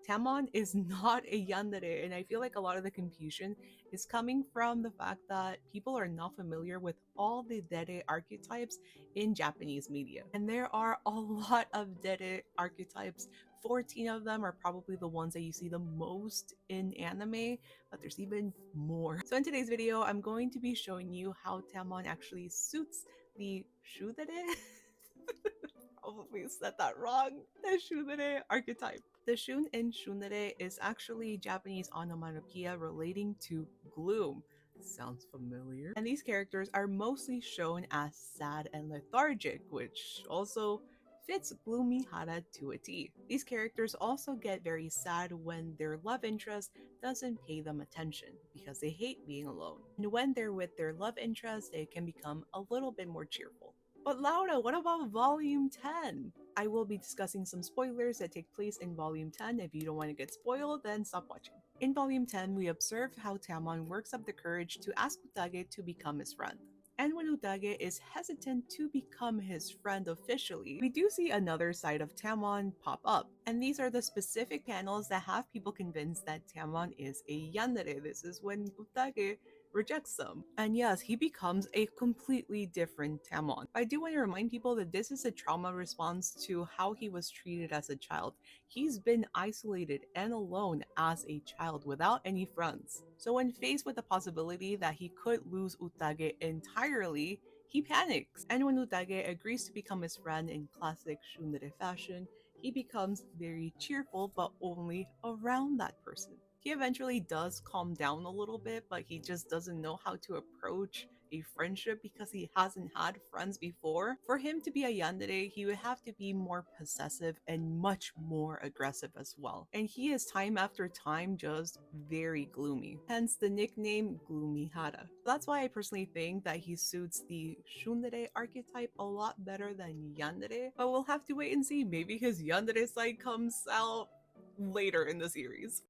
Tamon is not a yandere, and I feel like a lot of the confusion is coming from the fact that people are not familiar with all the dere archetypes in Japanese media. And there are a lot of dere archetypes. 14 of them are probably the ones that you see the most in anime, but there's even more. So in today's video, I'm going to be showing you how Tamon actually suits the shundere. Probably said that wrong. The shundere archetype. The shun in shundere is actually Japanese onomatopoeia relating to gloom. Sounds familiar. And these characters are mostly shown as sad and lethargic, which also fits gloomy Hara to a T. These characters also get very sad when their love interest doesn't pay them attention because they hate being alone. And when they're with their love interest, they can become a little bit more cheerful. But Laura, what about Volume 10? I will be discussing some spoilers that take place in Volume 10. If you don't want to get spoiled, then stop watching. In Volume 10, we observe how Tamon works up the courage to ask Utage to become his friend. And when Utage is hesitant to become his friend officially, we do see another side of Tamon pop up. And these are the specific panels that have people convinced that Tamon is a yandere. This is when Utage rejects them. And yes, he becomes a completely different Tamon. I do want to remind people that this is a trauma response to how he was treated as a child. He's been isolated and alone as a child without any friends. So when faced with the possibility that he could lose Utage entirely, he panics. And when Utage agrees to become his friend in classic shundere fashion, he becomes very cheerful but only around that person. He eventually does calm down a little bit, but he just doesn't know how to approach a friendship because he hasn't had friends before. For him to be a yandere, he would have to be more possessive and much more aggressive as well. And he is time after time just very gloomy, hence the nickname Gloomy Hara. That's why I personally think that he suits the shundere archetype a lot better than yandere, but we'll have to wait and see. Maybe his yandere side comes out later in the series.